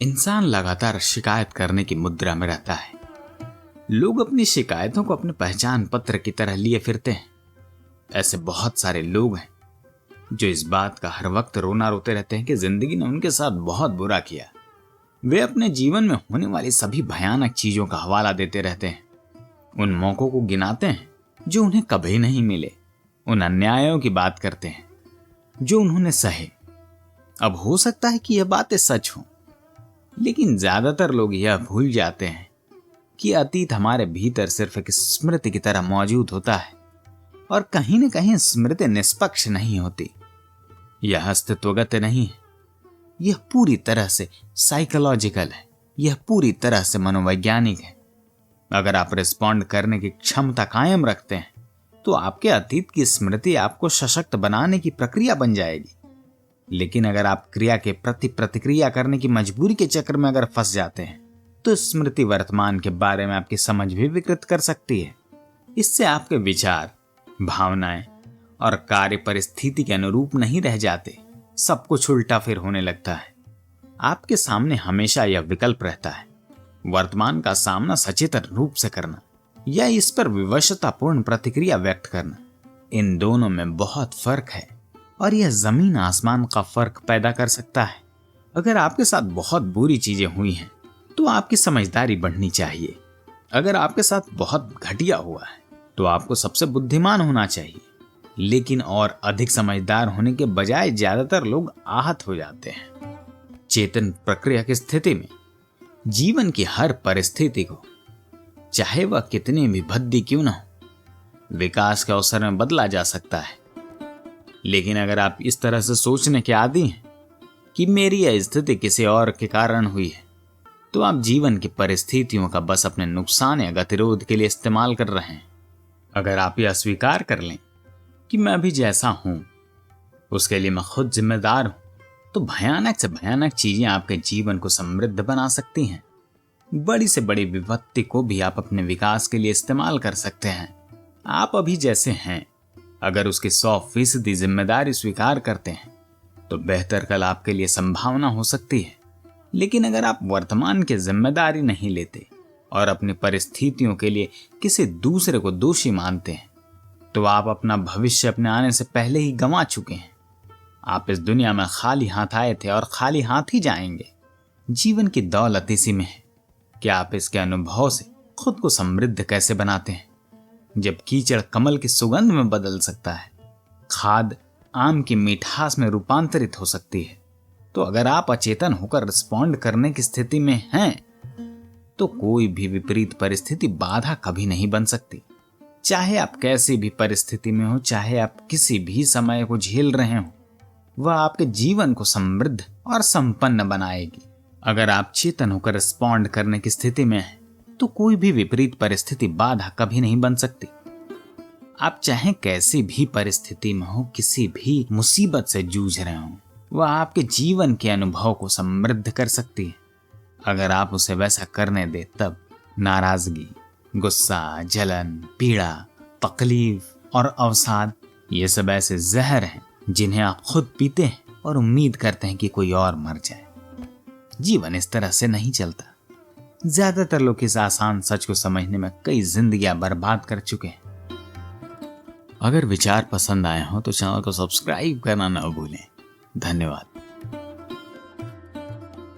इंसान लगातार शिकायत करने की मुद्रा में रहता है। लोग अपनी शिकायतों को अपने पहचान पत्र की तरह लिए फिरते हैं। ऐसे बहुत सारे लोग हैं जो इस बात का हर वक्त रोना रोते रहते हैं कि जिंदगी ने उनके साथ बहुत बुरा किया। वे अपने जीवन में होने वाली सभी भयानक चीजों का हवाला देते रहते हैं। उन मौकों को गिनाते हैं जो उन्हें कभी नहीं मिले। उन अन्यायों की बात करते हैं जो उन्होंने सहे। अब हो सकता है कि यह बातें सच हों, लेकिन ज्यादातर लोग यह भूल जाते हैं कि अतीत हमारे भीतर सिर्फ एक स्मृति की तरह मौजूद होता है और कहीं न कहीं स्मृति निष्पक्ष नहीं होती। यह अस्तित्वगत नहीं है। यह पूरी तरह से साइकोलॉजिकल है। यह पूरी तरह से मनोवैज्ञानिक है। अगर आप रिस्पॉन्ड करने की क्षमता कायम रखते हैं तो आपके अतीत की स्मृति आपको सशक्त बनाने की प्रक्रिया बन जाएगी। लेकिन अगर आप क्रिया के प्रति प्रतिक्रिया करने की मजबूरी के चक्र में अगर फंस जाते हैं तो स्मृति वर्तमान के बारे में आपकी समझ भी विकृत कर सकती है। इससे आपके विचार, भावनाएं और कार्य परिस्थिति के अनुरूप नहीं रह जाते। सब कुछ उल्टा फिर होने लगता है। आपके सामने हमेशा यह विकल्प रहता है, वर्तमान का सामना सचेतन रूप से करना या इस पर विवशतापूर्ण प्रतिक्रिया व्यक्त करना। इन दोनों में बहुत फर्क है और यह जमीन आसमान का फर्क पैदा कर सकता है। अगर आपके साथ बहुत बुरी चीजें हुई हैं तो आपकी समझदारी बढ़नी चाहिए। अगर आपके साथ बहुत घटिया हुआ है तो आपको सबसे बुद्धिमान होना चाहिए। लेकिन और अधिक समझदार होने के बजाय ज्यादातर लोग आहत हो जाते हैं। चेतन प्रक्रिया की स्थिति में जीवन की हर परिस्थिति को, चाहे वह कितनी भी भद्दी क्यों न हो, विकास के अवसर में बदला जा सकता है। लेकिन अगर आप इस तरह से सोचने के आदी हैं कि मेरी यह स्थिति किसी और के कारण हुई है, तो आप जीवन की परिस्थितियों का बस अपने नुकसान या गतिरोध के लिए इस्तेमाल कर रहे हैं। अगर आप यह स्वीकार कर लें कि मैं अभी जैसा हूं उसके लिए मैं खुद जिम्मेदार हूं, तो भयानक से भयानक चीजें आपके जीवन को समृद्ध बना सकती हैं। बड़ी से बड़ी विपत्ति को भी आप अपने विकास के लिए इस्तेमाल कर सकते हैं। आप अभी जैसे हैं, अगर उसकी 100% जिम्मेदारी स्वीकार करते हैं तो बेहतर कल आपके लिए संभावना हो सकती है। लेकिन अगर आप वर्तमान की जिम्मेदारी नहीं लेते और अपनी परिस्थितियों के लिए किसी दूसरे को दोषी मानते हैं तो आप अपना भविष्य अपने आने से पहले ही गंवा चुके हैं। आप इस दुनिया में खाली हाथ आए थे और खाली हाथ ही जाएंगे। जीवन की दौलत इसी में है कि आप इसके अनुभव से खुद को समृद्ध कैसे बनाते हैं। जब कीचड़ कमल की सुगंध में बदल सकता है, खाद आम की मिठास में रूपांतरित हो सकती है, तो अगर आप अचेतन होकर रिस्पॉन्ड करने की स्थिति में हैं तो कोई भी विपरीत परिस्थिति बाधा कभी नहीं बन सकती। चाहे आप कैसी भी परिस्थिति में हो, चाहे आप किसी भी समय को झेल रहे हो, वह आपके जीवन को समृद्ध और संपन्न बनाएगी। अगर आप चेतन होकर रिस्पॉन्ड करने की स्थिति में हैं तो कोई भी विपरीत परिस्थिति बाधा कभी नहीं बन सकती। आप चाहे कैसी भी परिस्थिति में हो, किसी भी मुसीबत से जूझ रहे हो, वह आपके जीवन के अनुभव को समृद्ध कर सकती है अगर आप उसे वैसा करने दे। तब नाराजगी, गुस्सा, जलन, पीड़ा, तकलीफ और अवसाद, ये सब ऐसे जहर हैं जिन्हें आप खुद पीते हैं और उम्मीद करते हैं कि कोई और मर जाए। जीवन इस तरह से नहीं चलता। ज्यादातर लोग इस आसान सच को समझने में कई जिंदगियां बर्बाद कर चुके हैं। अगर विचार पसंद आए हो तो चैनल को सब्सक्राइब करना न भूलें। धन्यवाद।